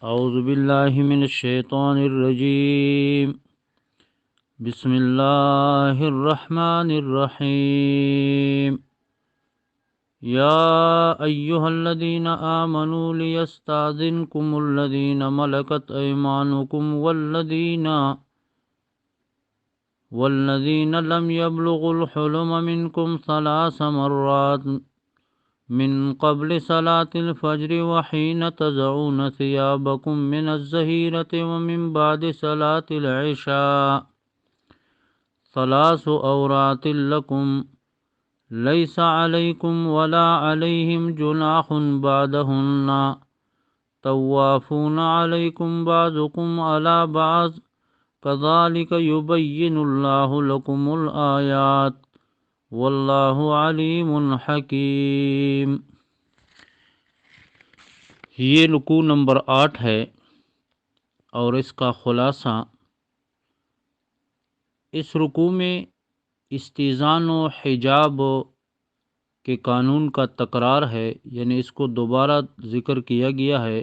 اعوذ باللہ من الشیطان الرجیم بسم اللہ الرحمن الرحیم یا ایہا الذین آمنوا لیستاذنکم الذین ملکت ایمانکم والذین لم یبلغوا الحلم منکم ثلاث مرات من قبل صلاة الفجر وحين تضعون ثيابكم من الظهيرة ومن بعد صلاة العشاء ثلاث عورات لكم ليس عليكم ولا عليهم جناح بعدهن طوافون عليكم بعضكم على بعض كذلك يبين الله لكم الآيات واللہ علیم حکیم۔ یہ رکوع نمبر 8 ہے اور اس کا خلاصہ، اس رکوع میں استیذان و حجاب کے قانون کا تکرار ہے، یعنی اس کو دوبارہ ذکر کیا گیا ہے،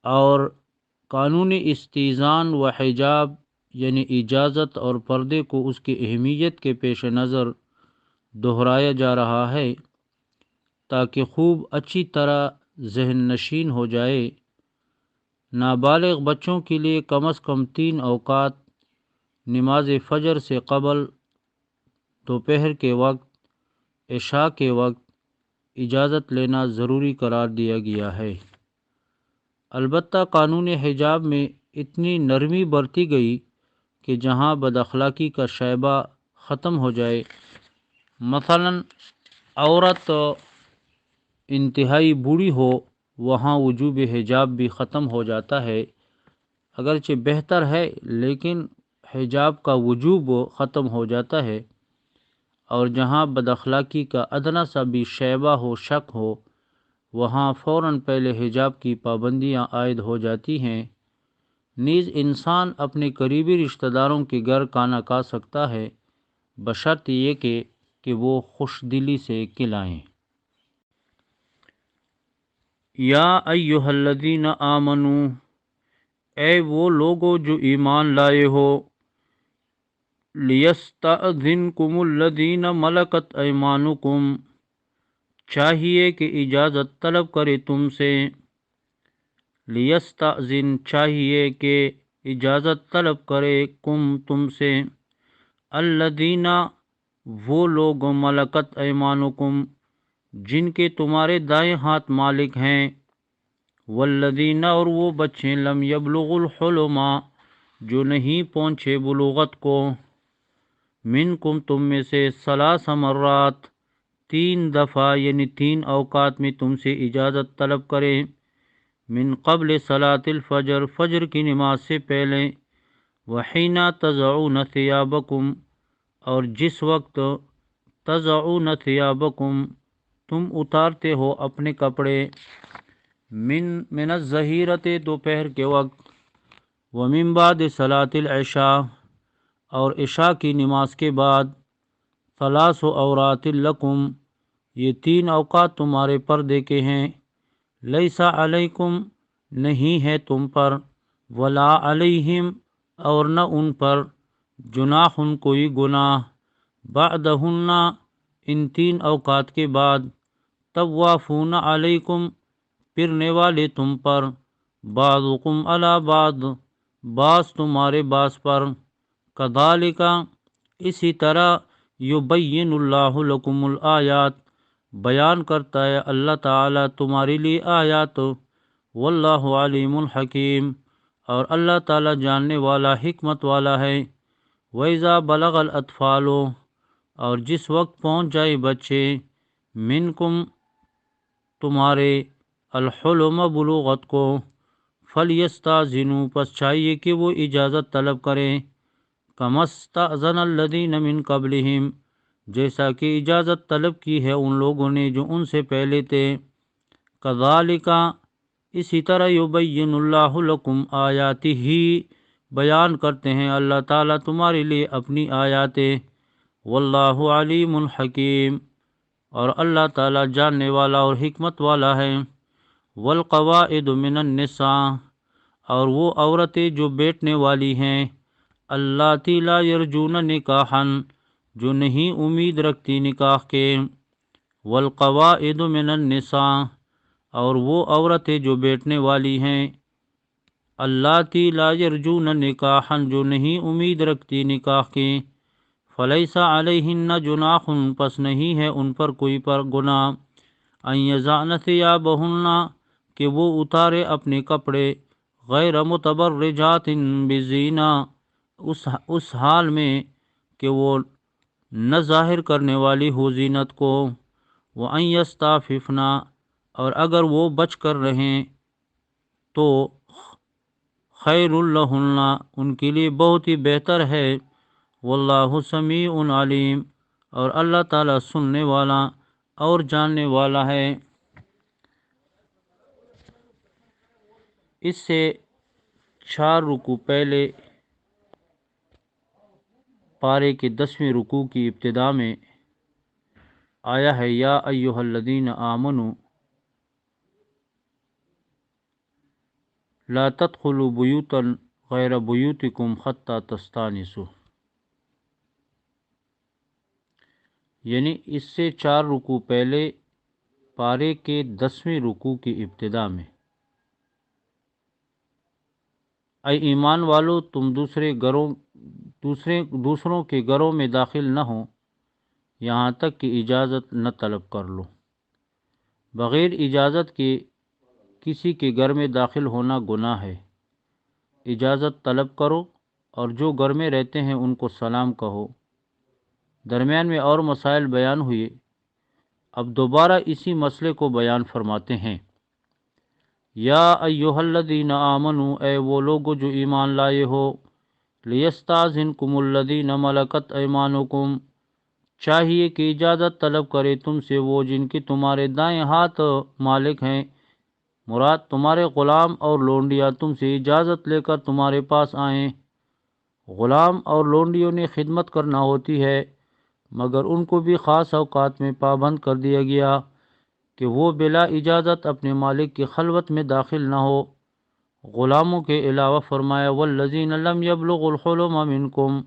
اور قانون استیذان و حجاب یعنی اجازت اور پردے کو اس کی اہمیت کے پیش نظر دہرایا جا رہا ہے تاکہ خوب اچھی طرح ذہن نشین ہو جائے۔ نابالغ بچوں کے لیے کم از کم 3 اوقات نماز فجر سے قبل، دوپہر کے وقت، عشاء کے وقت اجازت لینا ضروری قرار دیا گیا ہے۔ البتہ قانون حجاب میں اتنی نرمی برتی گئی کہ جہاں بد اخلاقی کا شائبہ ختم ہو جائے، مثلا عورت انتہائی بوڑھی ہو، وہاں وجوب حجاب بھی ختم ہو جاتا ہے، اگرچہ بہتر ہے لیکن حجاب کا وجوب ختم ہو جاتا ہے، اور جہاں بد اخلاقی کا ادنا سا بھی شائبہ ہو، شک ہو، وہاں فوراً پہلے حجاب کی پابندیاں عائد ہو جاتی ہیں۔ نیز انسان اپنے قریبی رشتہ داروں کے گھر کھانا کھا سکتا ہے، بشرط یہ کہ وہ خوش دلی سے کھلائیں۔ یا ایہا الذین آمنو، اے وہ لوگو جو ایمان لائے ہو، لیستأذنکم الذین ملکت ایمانکم، چاہیے کہ اجازت طلب کرے تم سے، لیستأذن چاہیے کہ اجازت طلب کرے تم سے، الذین وہ لوگ، ملکت ایمانکم جن کے تمہارے دائیں ہاتھ مالک ہیں، والذین اور وہ بچے، لم یبلغوا الحلم جو نہیں پہنچے بلوغت کو، منکم تم میں سے، 3 مرات 3 دفعہ یعنی 3 اوقات میں تم سے اجازت طلب کریں، من قبل صلاة الفجر فجر کی نماز سے پہلے، وحین تضعون ثیابکم اور جس وقت، تضعون ثیابکم تم اتارتے ہو اپنے کپڑے، من الظہیرۃ دوپہر کے وقت، ومن بعد صلاة العشاء اور عشاء کی نماز کے بعد، 3 عورات لکم یہ 3 اوقات تمہارے پردے کے ہیں، لیس علیکم نہیں ہے تم پر، ولا علیہم اور نہ ان پر، جناح کوئی گناہ، بعدہن ان 3 اوقات کے بعد، طوافون علیکم پھرنے والے تم پر، بعضکم علی بعض بعض تمہارے بعض پر، کذالک اسی طرح، یبین اللہ لکم الآیات بیان کرتا ہے اللہ تعالیٰ تمہارے لیے آیات، واللہ علیم حکیم اور اللہ تعالیٰ جاننے والا، حکمت والا ہے۔ وَإِذَا بَلَغَ الْأَطْفَالُ اور جس وقت پہنچ جائے بچے، منکم تمہارے، الحلم بلوغت کو، فَلْيَسْتَأْذِنُوا پس چاہیے کہ وہ اجازت طلب کریں، كَمَا اسْتَأْذَنَ الَّذِينَ مِن قَبْلِهِمْ جیسا کہ اجازت طلب کی ہے ان لوگوں نے جو ان سے پہلے تھے، كَذَلِكَ اسی طرح، يُبَيِّنُ اللَّهُ لَكُمْ آيَاتِهِ بیان کرتے ہیں اللہ تعالیٰ تمہارے لیے اپنی آیاتیں، واللہ علیم حکیم اور اللہ تعالیٰ جاننے والا اور حکمت والا ہے۔ والقواعد من النساء، اور وہ عورتیں جو بیٹنے والی ہیں، اللاتی لا یرجون نکاحا، جو نہیں امید رکھتی نکاح کے، والقواعد من النساء، اور وہ عورتیں جو بیٹنے والی ہیں، اللاتی لا یرجون نکاحا، جو نہیں امید رکھتی نکاح کی، فلیس علیہن جناح، پس نہیں ہے ان پر کوئی پر گناہ، ان یضعن ثیابہن، کہ وہ اتارے اپنے کپڑے، غیر متبرجات بزینہ، اس حال میں کہ وہ نہ ظاہر کرنے والی ہو زینت کو، وَأَن یستعففن، اور اگر وہ بچ کر رہیں تو خیر لہن، ان کے لیے بہت ہی بہتر ہے، واللہ سمیع علیم، اور اللہ تعالیٰ سننے والا اور جاننے والا ہے۔ اس سے 4 رکوع پہلے پارے کے 10ویں رکوع کی ابتدا میں آیا ہے، یا ایھا الذین آمنوا لا تدخلوا بیوتا غیر بیوتکم حتی تستانسوا، یعنی اس سے 4 رکوع پہلے پارے کے 10ویں رکوع کی ابتدا میں، اے ایمان والو، تم دوسروں کے گھروں میں داخل نہ ہو یہاں تک کہ اجازت نہ طلب کر لو۔ بغیر اجازت کے کسی کے گھر میں داخل ہونا گناہ ہے۔ اجازت طلب کرو، اور جو گھر میں رہتے ہیں ان کو سلام کہو۔ درمیان میں اور مسائل بیان ہوئے، اب دوبارہ اسی مسئلے کو بیان فرماتے ہیں۔ یا ایھا الذین آمنوا، اے وہ لوگ جو ایمان لائے ہو، لیستاذنکم الذین ملکت ایمانکم، چاہیے کہ اجازت طلب کرے تم سے وہ جن کے تمہارے دائیں ہاتھ مالک ہیں، مراد تمہارے غلام اور لونڈیاں تم سے اجازت لے کر تمہارے پاس آئیں۔ غلام اور لونڈیوں نے خدمت کرنا ہوتی ہے، مگر ان کو بھی خاص اوقات میں پابند کر دیا گیا کہ وہ بلا اجازت اپنے مالک کی خلوت میں داخل نہ ہو۔ غلاموں کے علاوہ فرمایا والذین لم یبلغوا الحلم منکم،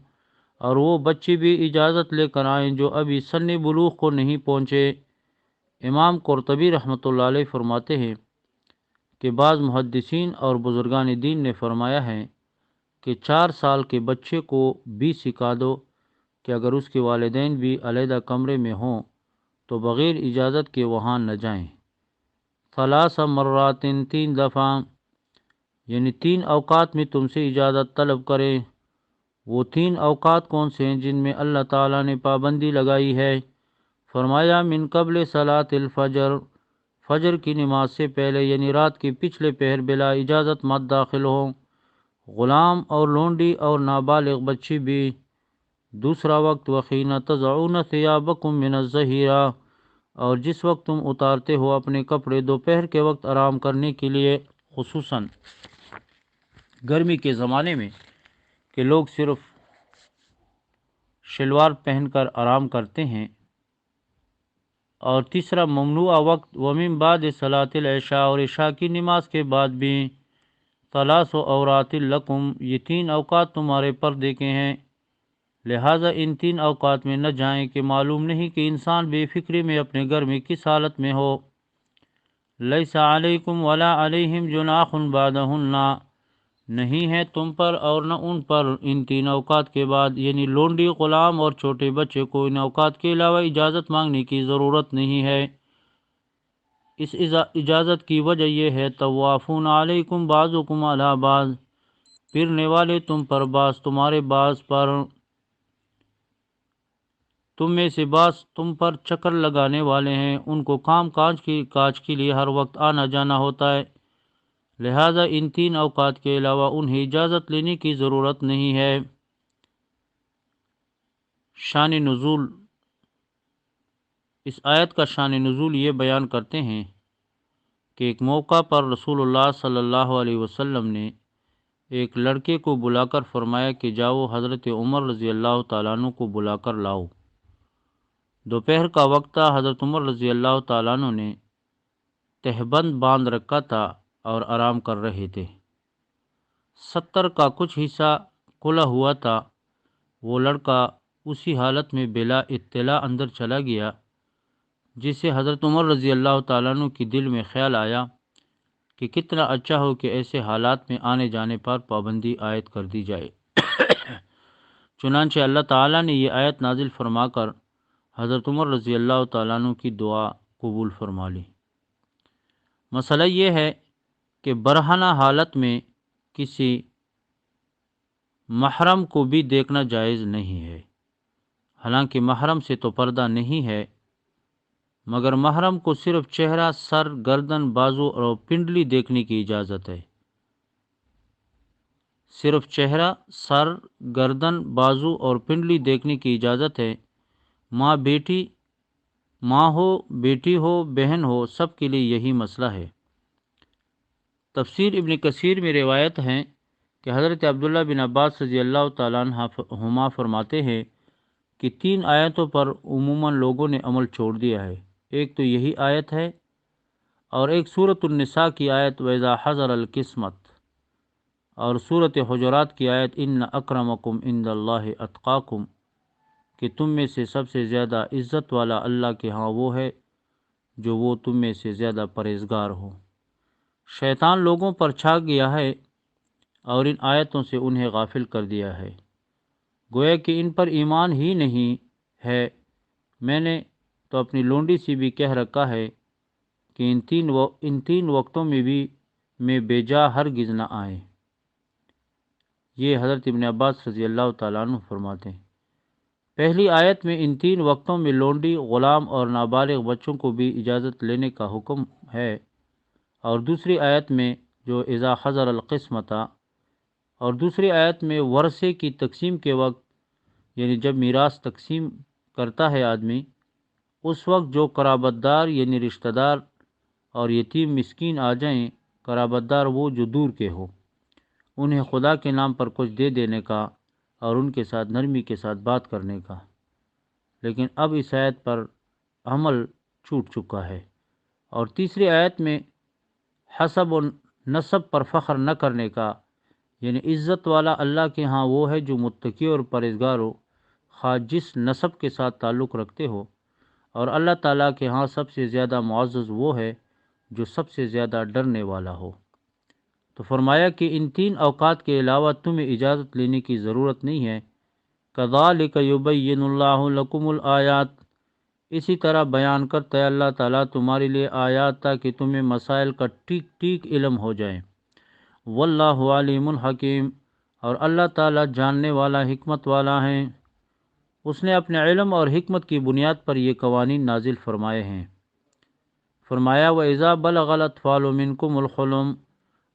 اور وہ بچے بھی اجازت لے کر آئیں جو ابھی سن بلوغ کو نہیں پہنچے۔ امام قرطبی رحمۃ اللہ علیہ فرماتے ہیں کہ بعض محدثین اور بزرگان دین نے فرمایا ہے کہ 4 سال کے بچے کو بھی سکھا دو کہ اگر اس کے والدین بھی علیحدہ کمرے میں ہوں تو بغیر اجازت کے وہاں نہ جائیں۔ 3 مرات، 3 دفعہ، یعنی 3 اوقات میں تم سے اجازت طلب کریں۔ وہ 3 اوقات کون سے ہیں جن میں اللہ تعالیٰ نے پابندی لگائی ہے؟ فرمایا من قبل صلاۃ الفجر، فجر کی نماز سے پہلے یعنی رات کے پچھلے پہر بلا اجازت مت داخل ہو، غلام اور لونڈی اور نابالغ بچی بھی۔ دوسرا وقت وحین تضعون ثیابکم من الظہیرہ، اور جس وقت تم اتارتے ہو اپنے کپڑے دوپہر کے وقت آرام کرنے کے لیے، خصوصاً گرمی کے زمانے میں کہ لوگ صرف شلوار پہن کر آرام کرتے ہیں۔ اور تیسرا ممنوع وقت ومن بعد صلاۃ العشاء، اور عشاء کی نماز کے بعد بھی، 3 عورات لکم، یہ 3 اوقات تمہارے پردے کے ہیں، لہٰذا ان 3 اوقات میں نہ جائیں کہ معلوم نہیں کہ انسان بے فکری میں اپنے گھر میں کس حالت میں ہو۔ لیس علیکم ولا علیہم جناح بعدہن، نہیں ہے تم پر اور نہ ان پر ان 3 اوقات کے بعد، یعنی لونڈی، غلام اور چھوٹے بچے کو ان اوقات کے علاوہ اجازت مانگنے کی ضرورت نہیں ہے۔ اس اجازت کی وجہ یہ ہے طوافون علیکم بعضکم علی بعض، پھرنے والے تم پر بعض تمہارے بعض پر، تم میں سے بعض تم پر چکر لگانے والے ہیں، ان کو کام کاج کے لیے ہر وقت آنا جانا ہوتا ہے، لہٰذا ان 3 اوقات کے علاوہ انہیں اجازت لینے کی ضرورت نہیں ہے۔ شان نزول، اس آیت کا شان نزول یہ بیان کرتے ہیں کہ ایک موقع پر رسول اللہ صلی اللہ علیہ وسلم نے ایک لڑکے کو بلا کر فرمایا کہ جاؤ حضرت عمر رضی اللہ تعالیٰ عنہ کو بلا کر لاؤ۔ دوپہر کا وقت تھا، حضرت عمر رضی اللہ تعالیٰ عنہ نے تہبند باندھ رکھا تھا اور آرام کر رہے تھے۔ 70 کا کچھ حصہ کھلا ہوا تھا۔ وہ لڑکا اسی حالت میں بلا اطلاع اندر چلا گیا، جس سے حضرت عمر رضی اللہ تعالیٰ عنہ کی دل میں خیال آیا کہ کتنا اچھا ہو کہ ایسے حالات میں آنے جانے پر پابندی عائد کر دی جائے۔ چنانچہ اللہ تعالیٰ نے یہ آیت نازل فرما کر حضرت عمر رضی اللہ تعالیٰ عنہ کی دعا قبول فرما لی۔ مسئلہ یہ ہے کہ برہنہ حالت میں کسی محرم کو بھی دیکھنا جائز نہیں ہے۔ حالانکہ محرم سے تو پردہ نہیں ہے، مگر محرم کو صرف چہرہ، سر، گردن، بازو اور پنڈلی دیکھنے کی اجازت ہے۔ صرف چہرہ، سر، گردن، بازو اور پنڈلی دیکھنے کی اجازت ہے۔ ماں ہو، بیٹی ہو، بہن ہو، سب کے لیے یہی مسئلہ ہے۔ تفسیر ابن کثیر میں روایت ہے کہ حضرت عبداللہ بن عباس رضی اللہ تعالیٰ عنہما فرماتے ہیں کہ 3 آیتوں پر عموماً لوگوں نے عمل چھوڑ دیا ہے۔ ایک تو یہی آیت ہے، اور ایک سورۃ النساء کی آیت وَإِذَا حَضَرَ الْقِسْمَةُ، اور سورۃ حجرات کی آیت اِنَّ أَكْرَمَكُمْ عِندَ اللَّهِ أَتْقَاكُمْ، کہ تم میں سے سب سے زیادہ عزت والا اللہ کے ہاں وہ ہے جو وہ تم میں سے زیادہ پرہیزگار ہو۔ شیطان لوگوں پر چھا گیا ہے اور ان آیتوں سے انہیں غافل کر دیا ہے، گویا کہ ان پر ایمان ہی نہیں ہے۔ میں نے تو اپنی لونڈی سے بھی کہہ رکھا ہے کہ ان تین وقتوں میں بھی میں بے جا ہرگز نہ آئیں۔ یہ حضرت ابن عباس رضی اللہ تعالیٰ عنہ فرماتے ہیں۔ پہلی آیت میں ان 3 وقتوں میں لونڈی، غلام اور نابالغ بچوں کو بھی اجازت لینے کا حکم ہے، اور دوسری آیت میں جو اذا حضر القسمۃ، اور دوسری آیت میں ورثے کی تقسیم کے وقت، یعنی جب میراث تقسیم کرتا ہے آدمی، اس وقت جو قرابت دار یعنی رشتہ دار اور یتیم مسکین آ جائیں، قرابت دار وہ جو دور کے ہو، انہیں خدا کے نام پر کچھ دے دینے کا اور ان کے ساتھ نرمی کے ساتھ بات کرنے کا۔ لیکن اب اس آیت پر عمل چھوٹ چکا ہے۔ اور تیسری آیت میں حسب و نسب پر فخر نہ کرنے کا، یعنی عزت والا اللہ کے ہاں وہ ہے جو متقی اور پرہیزگار ہو، خواہ جس نسب کے ساتھ تعلق رکھتے ہو، اور اللہ تعالیٰ کے ہاں سب سے زیادہ معزز وہ ہے جو سب سے زیادہ ڈرنے والا ہو۔ تو فرمایا کہ ان 3 اوقات کے علاوہ تمہیں اجازت لینے کی ضرورت نہیں ہے۔ کذالک یبین اللہ لکم الآیات، اسی طرح بیان کرتا ہے اللہ تعالیٰ تمہارے لیے آیات تاکہ تمہیں مسائل کا ٹھیک ٹھیک علم ہو جائے۔ واللہ علیم الحکیم، اور اللہ تعالیٰ جاننے والا، حکمت والا ہے۔ اس نے اپنے علم اور حکمت کی بنیاد پر یہ قوانین نازل فرمائے ہیں۔ فرمایا وَإِذَا بَلَغَ الْأَطْفَالُ مِنْكُمُ الْحُلُمَ،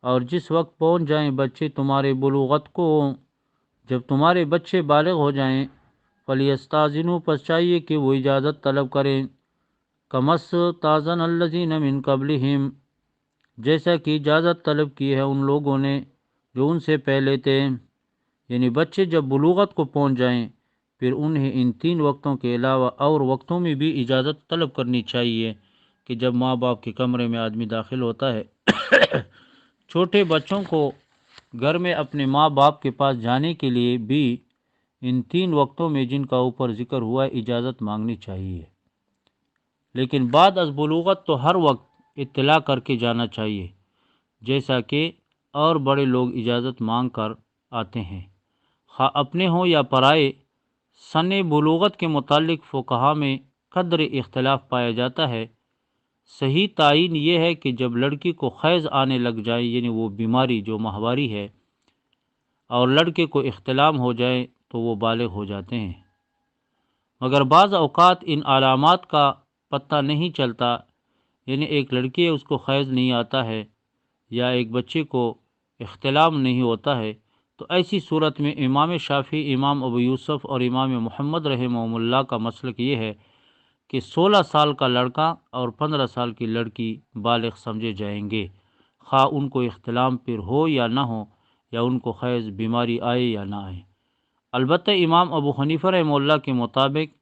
اور جس وقت پہنچ جائیں بچے تمہارے بلوغت کو، جب تمہارے بچے بالغ ہو جائیں، فَلْيَسْتَأْذِنُوا، پس چاہیے کہ وہ اجازت طلب کریں، كَمَا اسْتَأْذَنَ الَّذِينَ مِنْ قَبْلِهِمْ، جیسا کہ اجازت طلب کی ہے ان لوگوں نے جو ان سے پہلے تھے۔ یعنی بچے جب بلوغت کو پہنچ جائیں، پھر انہیں ان 3 وقتوں کے علاوہ اور وقتوں میں بھی اجازت طلب کرنی چاہیے کہ جب ماں باپ کے کمرے میں آدمی داخل ہوتا ہے چھوٹے بچوں کو گھر میں اپنے ماں باپ کے پاس جانے کے لیے بھی ان 3 وقتوں میں جن کا اوپر ذکر ہوا ہے اجازت مانگنی چاہیے۔ لیکن بعد از بلوغت تو ہر وقت اطلاع کر کے جانا چاہیے، جیسا کہ اور بڑے لوگ اجازت مانگ کر آتے ہیں، خواہ اپنے ہوں یا پرائے۔ سن بلوغت کے متعلق فقہا میں قدر اختلاف پایا جاتا ہے۔ صحیح تعین یہ ہے کہ جب لڑکی کو حیض آنے لگ جائے، یعنی وہ بیماری جو ماہواری ہے، اور لڑکے کو احتلام ہو جائے تو وہ بالغ ہو جاتے ہیں۔ مگر بعض اوقات ان علامات کا پتہ نہیں چلتا، یعنی ایک لڑکی ہے اس کو حیض نہیں آتا ہے، یا ایک بچے کو احتلام نہیں ہوتا ہے، تو ایسی صورت میں امام شافعی، امام ابو یوسف اور امام محمد رحمہ اللہ کا مسلک یہ ہے کہ 16 سال کا لڑکا اور 15 سال کی لڑکی بالغ سمجھے جائیں گے، خواہ ان کو احتلام پھر ہو یا نہ ہو، یا ان کو حیض بیماری آئے یا نہ آئے۔ البتہ امام ابو حنیفہ رحمہ اللہ کے مطابق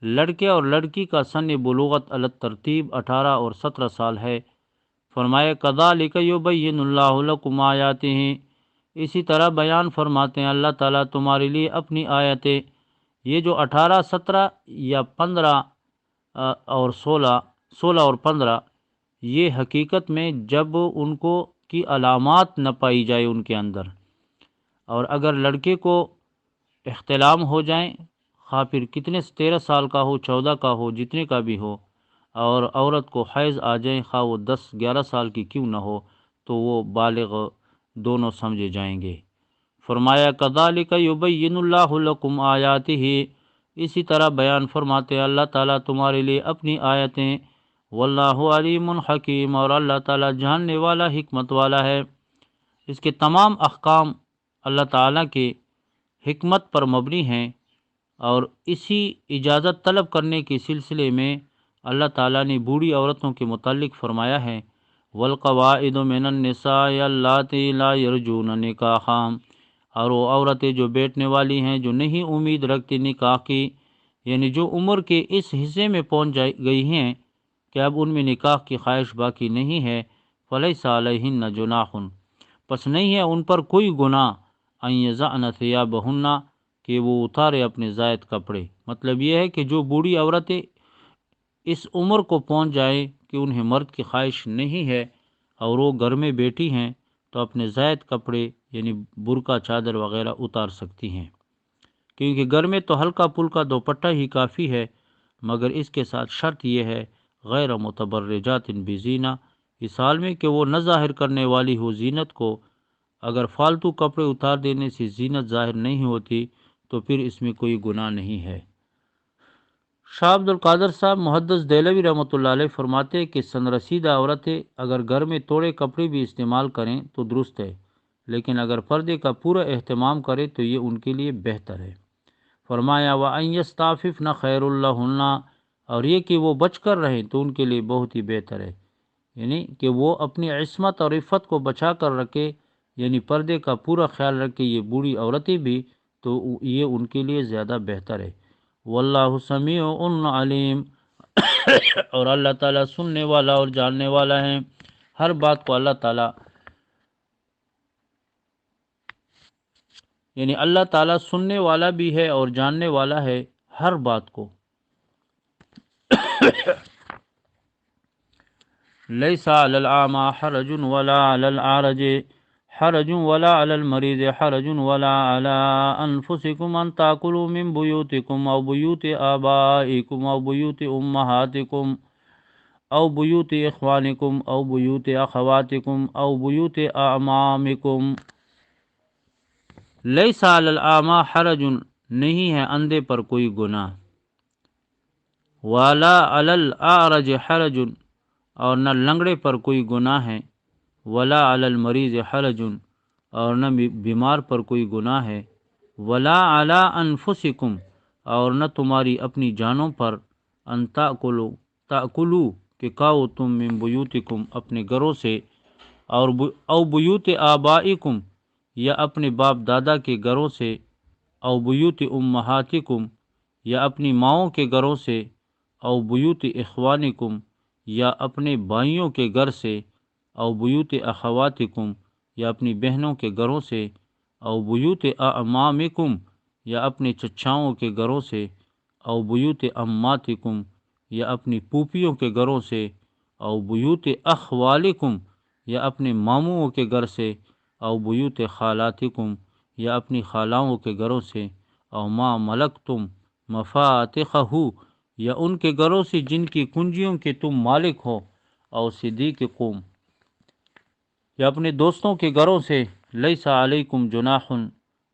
لڑکے اور لڑکی کا سن بلوغت علی ترتیب 18 اور 17 سال ہے، فرمایا کذالک یبین اللہ لکم آیاتہ، اسی طرح بیان فرماتے ہیں اللہ تعالیٰ تمہارے لیے اپنی آیتیں۔ یہ جو 18 17 یا 15 اور 16 اور 15، یہ حقیقت میں جب ان کو کی علامات نہ پائی جائے ان کے اندر، اور اگر لڑکے کو احتلام ہو جائیں، خواہ پھر کتنے 13 سال کا ہو، 14 کا ہو، جتنے کا بھی ہو، اور عورت کو حیض آ جائیں، خواہ وہ 10 11 سال کی کیوں نہ ہو، تو وہ بالغ دونوں سمجھے جائیں گے۔ فرمایا کذالک یبین اللہ لکم آیاتہ، اسی طرح بیان فرماتے اللہ تعالیٰ تمہارے لیے اپنی آیتیں۔ واللہ علیم حکیم، اور اللہ تعالیٰ جاننے والا، حکمت والا ہے۔ اس کے تمام احکام اللہ تعالیٰ کے حکمت پر مبنی ہیں، اور اسی اجازت طلب کرنے کے سلسلے میں اللہ تعالیٰ نے بوڑھی عورتوں کے متعلق فرمایا ہے والقواعد من النساء اللاتی لا یرجون نکاحا، اور وہ عورتیں جو بیٹھنے والی ہیں جو نہیں امید رکھتی نکاح کی، یعنی جو عمر کے اس حصے میں پہنچ گئی ہیں کہ اب ان میں نکاح کی خواہش باقی نہیں ہے، فلیس علیہن جناح، پس نہیں ہے ان پر کوئی گناہ، ان یضعن ثیابہن، کہ وہ اتارے اپنے زائد کپڑے۔ مطلب یہ ہے کہ جو بوڑھی عورتیں اس عمر کو پہنچ جائیں کہ انہیں مرد کی خواہش نہیں ہے اور وہ گھر میں بیٹھی ہیں، تو اپنے زائد کپڑے یعنی برقع چادر وغیرہ اتار سکتی ہیں، کیونکہ گھر میں تو ہلکا پھلکا دوپٹہ ہی کافی ہے، مگر اس کے ساتھ شرط یہ ہے غیر متبرجات بزینہ، اس حال میں کہ وہ نہ ظاہر کرنے والی ہو زینت کو۔ اگر فالتو کپڑے اتار دینے سے زینت ظاہر نہیں ہوتی تو پھر اس میں کوئی گناہ نہیں ہے۔ شاہ عبد القادر صاحب محدث دہلوی رحمۃ اللہ علیہ فرماتے ہیں کہ سن رسیدہ عورتیں اگر گھر میں توڑے کپڑے بھی استعمال کریں تو درست ہے، لیکن اگر پردے کا پورا اہتمام کرے تو یہ ان کے لیے بہتر ہے۔ فرمایا وَأَن يَسْتَعْفِفْنَ خَيْرٌ لَهُنَّ، اور یہ کہ وہ بچ کر رہیں تو ان کے لیے بہت ہی بہتر ہے، یعنی کہ وہ اپنی عصمت اور عفت کو بچا کر رکھے، یعنی پردے کا پورا خیال رکھے یہ بوڑھی عورتیں بھی، تو یہ ان کے لیے زیادہ بہتر ہے۔ واللہ سمیع علیم، اور اللہ تعالیٰ سننے والا اور جاننے والا ہے، ہر بات کو اللہ تعالیٰ، یعنی اللہ تعالیٰ سننے والا بھی ہے اور جاننے والا ہے ہر بات کو۔ لیس علی الاعمى حرج ولا علی الاعرج حرج ولا علی المریض حرج ولا علی انفسکم ان تاکلوا من بیوتکم او بیوت آبائکم او بیوت امہاتکم او بیوت اخوانکم او بیوت اخواتکم او بیوت اعمامکم۔ لیس علی الاعمى حرج، نہیں ہے اندھے پر کوئی گناہ، ولا علی الاعرج حرج، اور نہ لنگڑے پر کوئی گناہ ہے، ولا علی المریض حرج، اور نہ بیمار پر کوئی گناہ ہے، ولا علی انفسکم، اور نہ تمہاری اپنی جانوں پر، ان تاکلوا کہ کھاؤ تم، من بیوتکم اپنے گھروں سے، اور او بیوت آبائکم یا اپنے باپ دادا کے گھروں سے، او بیوت امہاتکم یا اپنی ماؤں کے گھروں سے، او بیوت اخوانکم یا اپنے بھائیوں کے گھر سے، او بیوت اخواتکم یا اپنی بہنوں کے گھروں سے، او بیوت اعمامکم یا اپنے چچاؤں کے گھروں سے، او بیوت اماتکم یا اپنی پھوپھیوں کے گھروں سے، او بیوت اخوالکم یا اپنے ماموں کے گھر سے، او بیوت خالاتکم یا اپنی خالاؤں کے گھروں سے، او ما ملکتم مفاتحہ یا ان کے گھروں سے جن کی کنجیوں کے تم مالک ہو، او صدیقکم یا اپنے دوستوں کے گھروں سے، لیس علیکم جناح،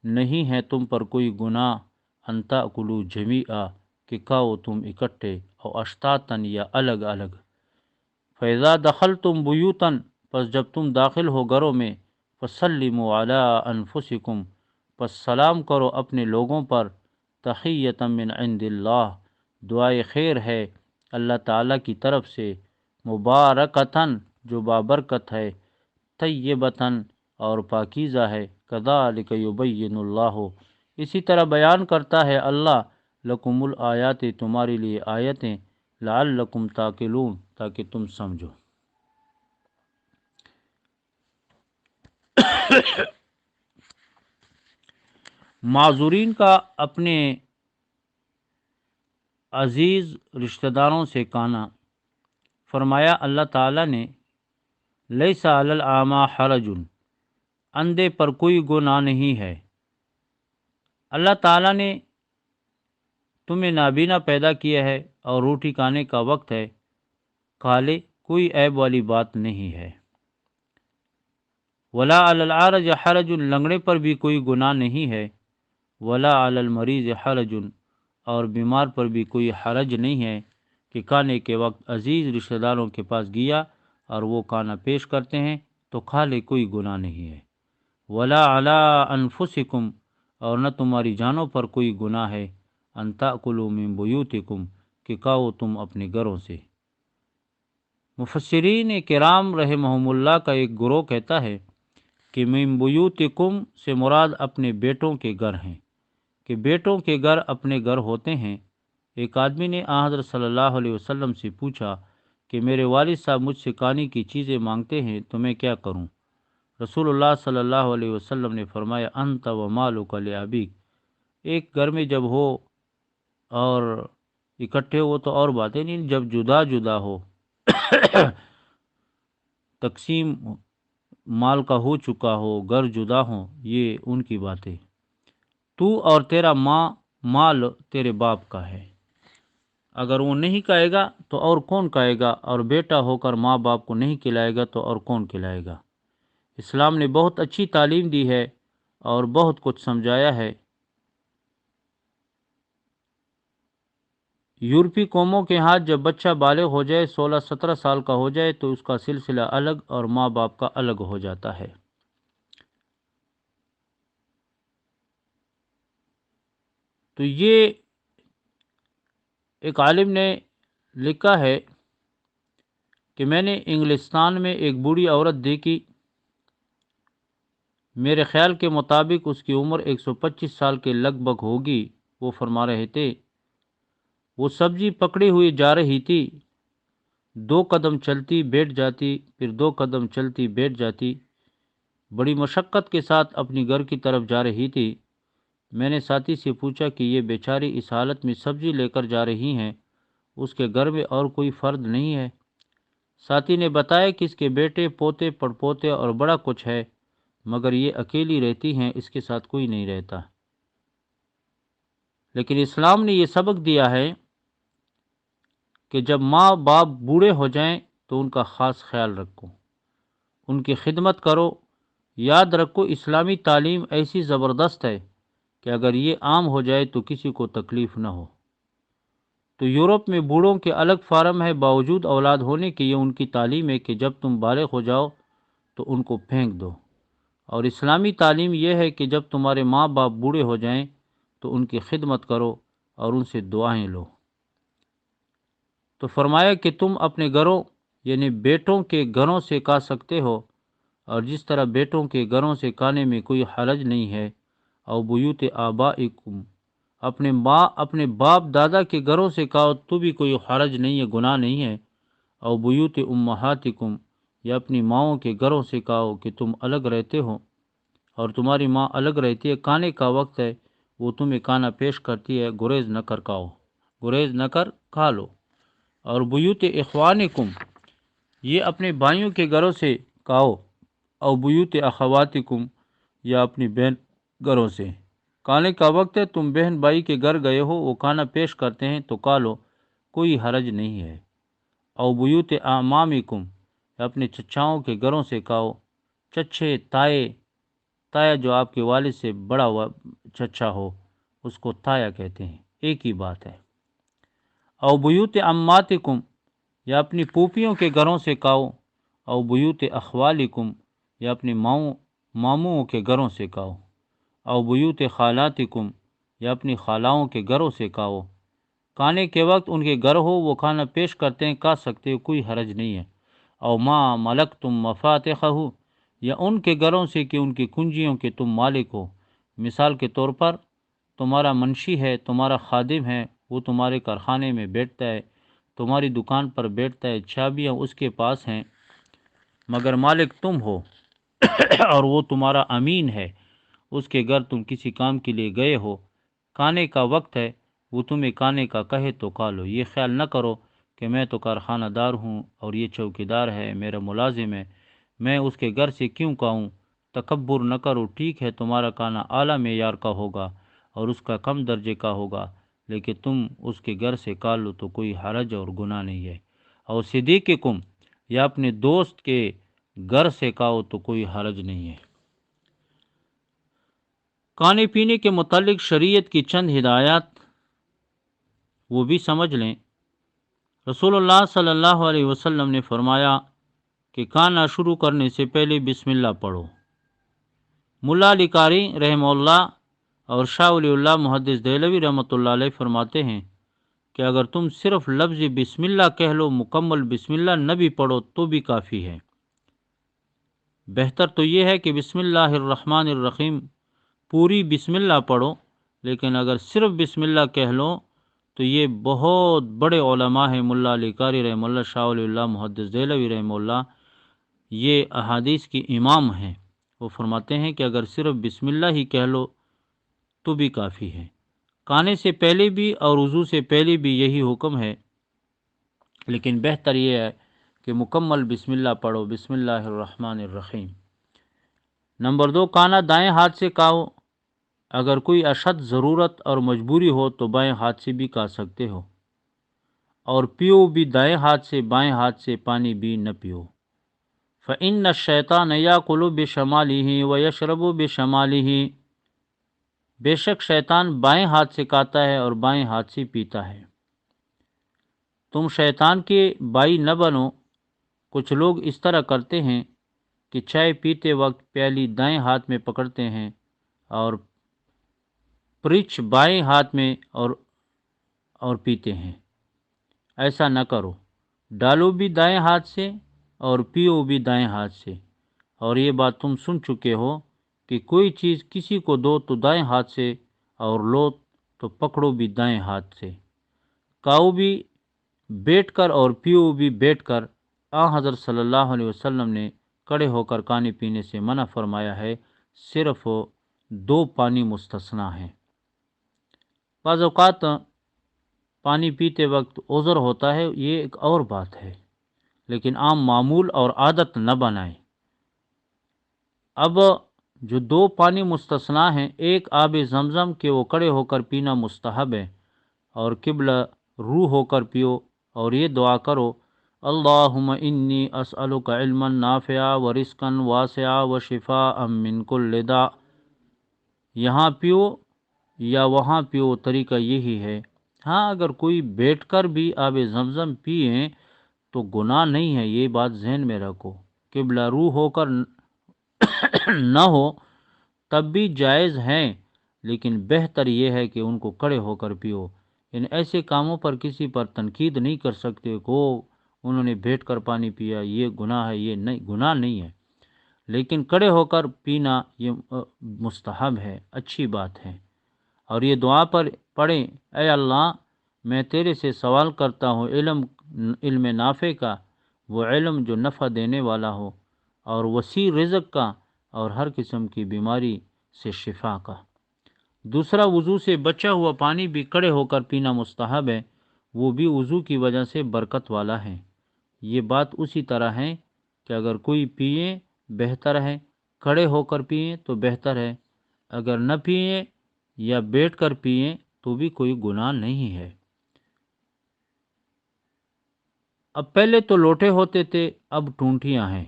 نہیں ہے تم پر کوئی گناہ، ان تاکلوا جمیعا کہ کھاؤ تم اکٹھے، او اشتاتن یا الگ الگ۔ فاذا دخلتم بیوتا، پس جب تم داخل ہو گھروں میں، فسلموا علی انفسکم، پس سلام کرو اپنے لوگوں پر، تحیۃ من عند اللہ، دعائے خیر ہے اللہ تعالیٰ کی طرف سے، مبارکتاً جو بابرکت ہے، طیبتاً اور پاکیزہ ہے، کذالک یبین اللہ، اسی طرح بیان کرتا ہے اللہ، لکم الآیات تمہارے لیے آیتیں، لعلکم تعقلون تاکہ تم سمجھو۔ معذورین کا اپنے عزیز رشتہ داروں سے کانا۔ فرمایا اللہ تعالیٰ نے لیس علی الاعمی حرج، اندھے پر کوئی گناہ نہیں ہے۔ اللہ تعالیٰ نے تمہیں نابینا پیدا کیا ہے اور روٹی کھانے کا وقت ہے، کھا لے، کوئی عیب والی بات نہیں ہے۔ ولا علی العرج حرج، لنگڑے پر بھی کوئی گناہ نہیں ہے۔ ولا علی المریض حرج، اور بیمار پر بھی کوئی حرج نہیں ہے کہ کھانے کے وقت عزیز رشتہ داروں کے پاس گیا اور وہ کھانا پیش کرتے ہیں تو کھا لے، کوئی گناہ نہیں ہے۔ ولا علی انفسکم، اور نہ تمہاری جانوں پر کوئی گناہ ہے، ان تأکلوا من بیوتکم، کہ کھاؤ تم اپنے گھروں سے۔ مفسرین کرام رحمہم اللہ کا ایک گروہ کہتا ہے کہ من بیوتکم سے مراد اپنے بیٹوں کے گھر ہیں، کہ بیٹوں کے گھر اپنے گھر ہوتے ہیں۔ ایک آدمی نے حضرت صلی اللہ علیہ وسلم سے پوچھا کہ میرے والد صاحب مجھ سے کھانے کی چیزیں مانگتے ہیں تو میں کیا کروں؟ رسول اللہ صلی اللہ علیہ وسلم نے فرمایا انت و مالک لابیک، ایک گھر میں جب ہو اور اکٹھے ہو تو اور باتیں نہیں، جب جدا جدا ہو تقسیم مال کا ہو چکا ہو، گھر جدا ہو، یہ ان کی باتیں۔ تو اور تیرا مال تیرے باپ کا ہے، اگر وہ نہیں کہے گا تو اور کون کہے گا، اور بیٹا ہو کر ماں باپ کو نہیں کھلائے گا تو اور کون کھلائے گا۔ اسلام نے بہت اچھی تعلیم دی ہے اور بہت کچھ سمجھایا ہے۔ یورپی قوموں کے ہاتھ جب بچہ بالغ ہو جائے، 16-17 سال کا ہو جائے، تو اس کا سلسلہ الگ اور ماں باپ کا الگ ہو جاتا ہے۔ تو یہ ایک عالم نے لکھا ہے کہ میں نے انگلستان میں ایک بوڑھی عورت دیکھی، میرے خیال کے مطابق اس کی عمر 125 سال کے لگ بھگ ہوگی۔ وہ فرما رہے تھے وہ سبزی پکڑی ہوئی جا رہی تھی، 2 قدم چلتی بیٹھ جاتی، پھر 2 قدم چلتی بیٹھ جاتی، بڑی مشقت کے ساتھ اپنی گھر کی طرف جا رہی تھی۔ میں نے ساتھی سے پوچھا کہ یہ بیچاری اس حالت میں سبزی لے کر جا رہی ہیں، اس کے گھر میں اور کوئی فرد نہیں ہے؟ ساتھی نے بتایا کہ اس کے بیٹے، پوتے، پڑپوتے اور بڑا کچھ ہے، مگر یہ اکیلی رہتی ہیں، اس کے ساتھ کوئی نہیں رہتا۔ لیکن اسلام نے یہ سبق دیا ہے کہ جب ماں باپ بوڑھے ہو جائیں تو ان کا خاص خیال رکھو، ان کی خدمت کرو۔ یاد رکھو اسلامی تعلیم ایسی زبردست ہے کہ اگر یہ عام ہو جائے تو کسی کو تکلیف نہ ہو۔ تو یورپ میں بوڑھوں کے الگ فارم ہے، باوجود اولاد ہونے کے یہ ان کی تعلیم ہے کہ جب تم بالغ ہو جاؤ تو ان کو پھینک دو۔ اور اسلامی تعلیم یہ ہے کہ جب تمہارے ماں باپ بوڑھے ہو جائیں تو ان کی خدمت کرو اور ان سے دعائیں لو۔ تو فرمایا کہ تم اپنے گھروں یعنی بیٹوں کے گھروں سے کھا سکتے ہو، اور جس طرح بیٹوں کے گھروں سے کھانے میں کوئی حرج نہیں ہے۔ او بیوت آبائکم، اپنے باپ دادا کے گھروں سے کھاؤ تو بھی کوئی حرج نہیں ہے، گناہ نہیں ہے۔ او بیوت امہاتکم، یا اپنی ماؤں کے گھروں سے کھاؤ کہ تم الگ رہتے ہو اور تمہاری ماں الگ رہتی ہے، کھانے کا وقت ہے، وہ تمہیں کھانا پیش کرتی ہے، گریز نہ کر کھاؤ، گریز نہ کر کھا لو۔ اور بیوت اخوانکم، یہ اپنے بھائیوں کے گھروں سے کھاؤ۔ او بیوت اخواتکم، یا اپنی بہن گھروں سے۔ کھانے کا وقت ہے، تم بہن بھائی کے گھر گئے ہو، وہ کھانا پیش کرتے ہیں تو کھا لو، کوئی حرج نہیں ہے۔ او بیوت اعمامکم، اپنے چچاؤں کے گھروں سے کھاؤ۔ چچے، تایا جو آپ کے والد سے بڑا ہوا چچا ہو اس کو تایا کہتے ہیں، ایک ہی بات ہے۔ او بیوت عماتکم، یا اپنی پھوپھیوں کے گھروں سے کھاؤ۔ او بیوت اخوالکم، یا اپنی ماموں کے گھروں سے کھاؤ۔ او بیوت خالاتکم، یا اپنی خالاؤں کے گھروں سے کھاؤ۔ کھانے کے وقت ان کے گھر ہو، وہ کھانا پیش کرتے ہیں، کھا سکتے ہو، کوئی حرج نہیں ہے۔ او ما ملکتم مفاتحہ، یا ان کے گھروں سے کہ ان کی کنجیوں کے تم مالک ہو۔ مثال کے طور پر تمہارا منشی ہے، تمہارا خادم ہے، وہ تمہارے کارخانے میں بیٹھتا ہے، تمہاری دکان پر بیٹھتا ہے، چابیاں اس کے پاس ہیں، مگر مالک تم ہو۔ اور وہ تمہارا امین ہے، اس کے گھر تم کسی کام کے لیے گئے ہو، کھانے کا وقت ہے، وہ تمہیں کھانے کا کہے تو کھا لو، یہ خیال نہ کرو کہ میں تو کارخانہ دار ہوں اور یہ چوکیدار ہے، میرا ملازم ہے، میں اس کے گھر سے کیوں کھاؤں؟ تکبر نہ کرو، ٹھیک ہے تمہارا کھانا اعلیٰ معیار کا ہوگا اور اس کا کم درجے کا ہوگا، لیکن تم اس کے گھر سے کھا لو تو کوئی حرج اور گناہ نہیں ہے، اور صدیقکم یا اپنے دوست کے گھر سے کھاؤ تو کوئی حرج نہیں ہے۔ کھانے پینے کے متعلق شریعت کی چند ہدایات وہ بھی سمجھ لیں۔ رسول اللہ صلی اللہ علیہ وسلم نے فرمایا کہ کھانا شروع کرنے سے پہلے بسم اللہ پڑھو۔ ملا علی قاری رحمہ اللہ اور شاہ ولی اللہ محدث دہلوی رحمۃ اللہ علیہ فرماتے ہیں کہ اگر تم صرف لفظ بسم اللہ کہہ لو، مکمل بسم اللہ نہ بھی پڑھو تو بھی کافی ہے۔ بہتر تو یہ ہے کہ بسم اللہ الرحمن الرحیم پوری بسم اللہ پڑھو، لیکن اگر صرف بسم اللہ کہہ لو تو یہ بہت بڑے علماء ہیں، ملا علی قاری رحمہ اللہ، شاہ ولی اللہ محدث دہلوی رحمہ اللہ، یہ احادیث کی امام ہیں، وہ فرماتے ہیں کہ اگر صرف بسم اللہ ہی کہہ لو تو بھی کافی ہے۔ کھانے سے پہلے بھی اور وضو سے پہلے بھی یہی حکم ہے، لیکن بہتر یہ ہے کہ مکمل بسم اللہ پڑھو، بسم اللہ الرحمن الرحیم۔ نمبر 2، کھانا دائیں ہاتھ سے کھاؤ، اگر کوئی اشد ضرورت اور مجبوری ہو تو بائیں ہاتھ سے بھی کھا سکتے ہو، اور پیو بھی دائیں ہاتھ سے، بائیں ہاتھ سے پانی بھی نہ پیو۔ فإن الشیطان یاکل بشمالہ ویشرب بشمالہ، بے شک شیطان بائیں ہاتھ سے کھاتا ہے اور بائیں ہاتھ سے پیتا ہے۔ تم شیطان کے بھائی نہ بنو۔ کچھ لوگ اس طرح کرتے ہیں کہ چائے پیتے وقت پیالی دائیں ہاتھ میں پکڑتے ہیں اور پرچ بائیں ہاتھ میں اور پیتے ہیں۔ ایسا نہ کرو، ڈالو بھی دائیں ہاتھ سے اور پیو بھی دائیں ہاتھ سے۔ اور یہ بات تم سن چکے ہو کہ کوئی چیز کسی کو دو تو دائیں ہاتھ سے اور لو تو پکڑو بھی دائیں ہاتھ سے۔ کھاؤ بھی بیٹھ کر اور پیو بھی بیٹھ کر۔ حضرت صلی اللہ علیہ وسلم نے کھڑے ہو کر کھانے پینے سے منع فرمایا ہے، صرف 2 پانی مستثنیٰ ہیں۔ بعض اوقات پانی پیتے وقت عذر ہوتا ہے، یہ ایک اور بات ہے، لیکن عام معمول اور عادت نہ بنائیں۔ اب جو 2 پانی مستثنیٰ ہیں، ایک آب زمزم کہ وہ کھڑے ہو کر پینا مستحب ہے اور قبلہ رو ہو کر پیو، اور یہ دعا کرو، اللہم انی اسألک علما نافعا ورزقا واسعا وشفاء من کل داء۔ یہاں پیو یا وہاں پیو، طریقہ یہی ہے۔ ہاں، اگر کوئی بیٹھ کر بھی آب زمزم پیئیں تو گناہ نہیں ہے، یہ بات ذہن میں رکھو۔ قبلہ رو ہو کر نہ ہو تب بھی جائز ہیں، لیکن بہتر یہ ہے کہ ان کو کھڑے ہو کر پیو۔ ان ایسے کاموں پر کسی پر تنقید نہیں کر سکتے کہ انہوں نے بیٹھ کر پانی پیا، یہ گناہ ہے، یہ نہیں، گناہ نہیں ہے، لیکن کھڑے ہو کر پینا یہ مستحب ہے، اچھی بات ہے۔ اور یہ دعا پر پڑھیں، اے اللہ میں تیرے سے سوال کرتا ہوں علم نافع کا، وہ علم جو نفع دینے والا ہو، اور وسیع رزق کا، اور ہر قسم کی بیماری سے شفا کا۔ دوسرا، وضو سے بچا ہوا پانی بھی کھڑے ہو کر پینا مستحب ہے، وہ بھی وضو کی وجہ سے برکت والا ہے۔ یہ بات اسی طرح ہے کہ اگر کوئی پیئے بہتر ہے، کھڑے ہو کر پیئیں تو بہتر ہے، اگر نہ پیئیں یا بیٹھ کر پیئیں تو بھی کوئی گناہ نہیں ہے۔ اب پہلے تو لوٹے ہوتے تھے، اب ٹونٹیاں ہیں۔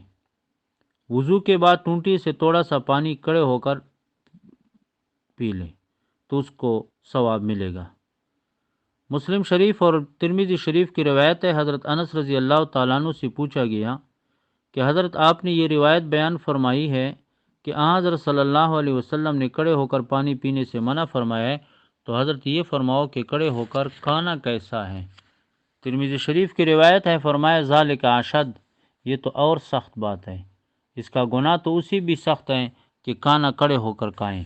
وضو کے بعد ٹونٹی سے تھوڑا سا پانی کھڑے ہو کر پی لیں تو اس کو ثواب ملے گا۔ مسلم شریف اور ترمذی شریف کی روایت ہے، حضرت انس رضی اللہ تعالیٰ عنہ سے پوچھا گیا کہ حضرت آپ نے یہ روایت بیان فرمائی ہے کہ حضرت صلی اللہ علیہ وسلم نے کھڑے ہو کر پانی پینے سے منع فرمایا ہے، تو حضرت یہ فرماؤ کہ کھڑے ہو کر کھانا کیسا ہے؟ ترمذی شریف کی روایت ہے، فرمایا ذالک اشد، یہ تو اور سخت بات ہے، اس کا گناہ تو اسی بھی سخت ہے کہ کھانا کھڑے ہو کر کھائیں۔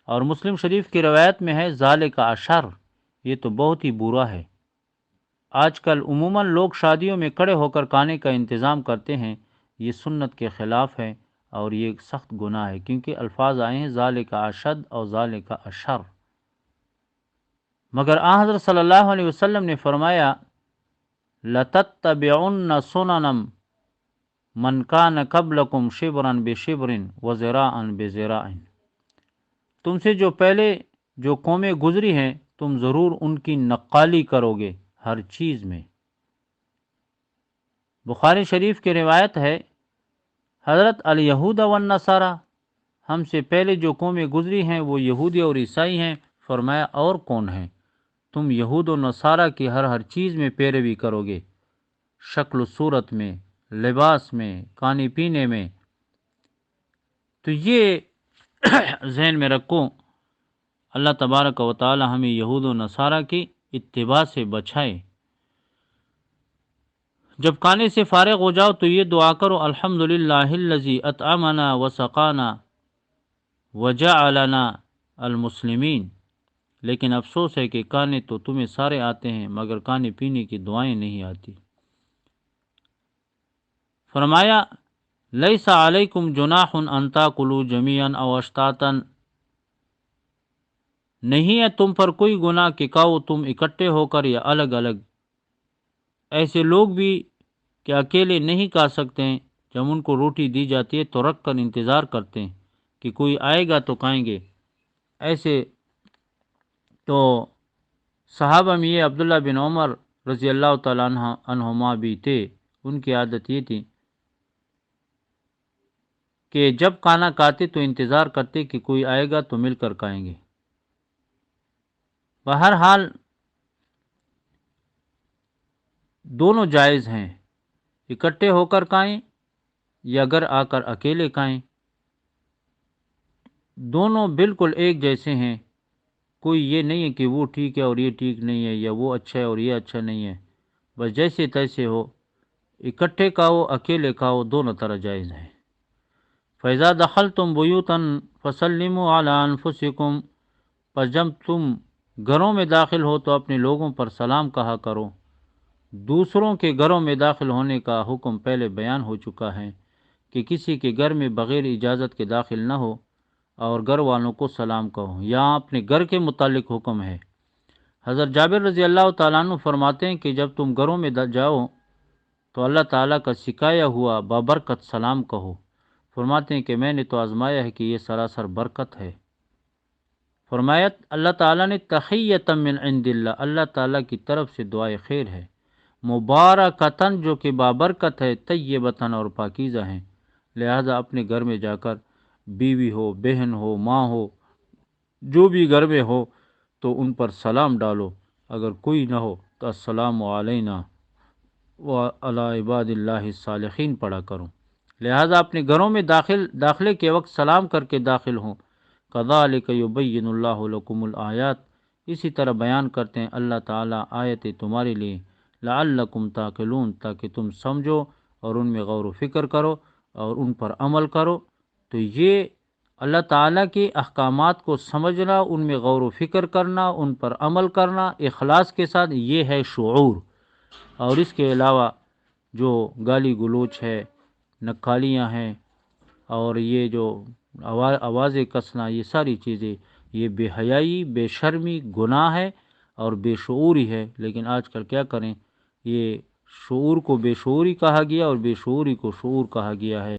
اور مسلم شریف کی روایت میں ہے ذالک اشر، یہ تو بہت ہی برا ہے۔ آج کل عموماً لوگ شادیوں میں کھڑے ہو کر کھانے کا انتظام کرتے ہیں، یہ سنت کے خلاف ہے۔ اور یہ سخت گناہ ہے، کیونکہ الفاظ آئے ہیں ذالک اشد اور ذالک اشر۔ مگر آن حضرت صلی اللہ علیہ وسلم نے فرمایا لَتَتَّبِعُنَّ سُنَنَ مَنْ كَانَ قَبْلَكُمْ شِبْرًا بِشِبْرٍ وَذِرَاعًا بِذِرَاعٍ، تم سے جو پہلے جو قومیں گزری ہیں تم ضرور ان کی نقالی کرو گے ہر چیز میں۔ بخاری شریف کی روایت ہے حضرت الیہود والنصارى، ہم سے پہلے جو قومیں گزری ہیں وہ یہودی اور عیسائی ہیں۔ فرمایا اور کون ہیں؟ تم یہود و نصارہ کی ہر چیز میں پیروی کرو گے، شکل و صورت میں، لباس میں، کھانے پینے میں۔ تو یہ ذہن میں رکھو، اللہ تبارک و تعالی ہمیں یہود و نصارہ کی اتباع سے بچائے۔ جب کھانے سے فارغ ہو جاؤ تو یہ دعا کرو الحمدللہ الذی اطعمنا وسقانا وجعلنا المسلمین۔ لیکن افسوس ہے کہ کھانے تو تمہیں سارے آتے ہیں مگر کھانے پینے کی دعائیں نہیں آتی۔ فرمایا لیس علیکم جناح ان تاکلوا جمیعا او اشتاتا، نہیں ہے تم پر کوئی گناہ کہ کھاؤ تم اکٹھے ہو کر یا الگ الگ۔ ایسے لوگ بھی کہ اکیلے نہیں کھا سکتے ہیں، جب ان کو روٹی دی جاتی ہے تو رکھ کر انتظار کرتے ہیں کہ کوئی آئے گا تو کھائیں گے۔ ایسے تو صحابہ میں یہ عبداللہ بن عمر رضی اللہ تعالیٰ عنہما بھی تھے، ان کی عادت یہ تھی کہ جب کھانا کھاتے تو انتظار کرتے کہ کوئی آئے گا تو مل کر کھائیں گے۔ بہرحال دونوں جائز ہیں، اکٹھے ہو کر کھائیں یا گھر آ کر اکیلے کھائیں، دونوں بالکل ایک جیسے ہیں۔ کوئی یہ نہیں ہے کہ وہ ٹھیک ہے اور یہ ٹھیک نہیں ہے، یا وہ اچھا ہے اور یہ اچھا نہیں ہے، بس جیسے تیسے ہو، اکٹھے کھاؤ اکیلے کھاؤ، دونوں طرح جائز ہیں۔ فَإِذَا دَخَلْتُمْ بُيُوتًا فَسَلِّمُوا عَلَىٰ أَنفُسِكُمْ، پس جب تم گھروں میں داخل ہو تو اپنے لوگوں پر سلام کہا کرو۔ دوسروں کے گھروں میں داخل ہونے کا حکم پہلے بیان ہو چکا ہے کہ کسی کے گھر میں بغیر اجازت کے داخل نہ ہو اور گھر والوں کو سلام کہو۔ یہاں اپنے گھر کے متعلق حکم ہے۔ حضرت جابر رضی اللہ تعالیٰ عنہ فرماتے ہیں کہ جب تم گھروں میں جاؤ تو اللہ تعالیٰ کا سکھایا ہوا بابرکت سلام کہو۔ فرماتے ہیں کہ میں نے تو آزمایا ہے کہ یہ سراسر برکت ہے۔ فرمایا اللہ تعالیٰ نے تحیۃ من عند اللہ، اللہ تعالیٰ کی طرف سے دعائے خیر ہے، مبارکتاً جو کہ بابرکت ہے، طیبتاً اور پاکیزہ ہیں۔ لہذا اپنے گھر میں جا کر بیوی ہو، بہن ہو، ماں ہو، جو بھی گھر میں ہو تو ان پر سلام ڈالو، اگر کوئی نہ ہو تو السلام علینا وعلی عباد اللہ الصالحین پڑھا کرو۔ لہذا اپنے گھروں میں داخلے کے وقت سلام کر کے داخل ہوں۔ کذالک یبین اللہ لکم الآیات، اسی طرح بیان کرتے ہیں اللہ تعالیٰ آیتیں تمہارے لیے، لعلکم تعقلون، تاکہ تم سمجھو اور ان میں غور و فکر کرو اور ان پر عمل کرو۔ تو یہ اللہ تعالیٰ کے احکامات کو سمجھنا، ان میں غور و فکر کرنا، ان پر عمل کرنا اخلاص کے ساتھ، یہ ہے شعور۔ اور اس کے علاوہ جو گالی گلوچ ہے، نکالیاں ہیں، اور یہ جو آوازیں کسنا، یہ ساری چیزیں یہ بے حیائی، بے شرمی، گناہ ہے اور بے شعوری ہے۔ لیکن آج کل کیا کریں، یہ شعور کو بے شعوری کہا گیا اور بے شعوری کو شعور کہا گیا ہے۔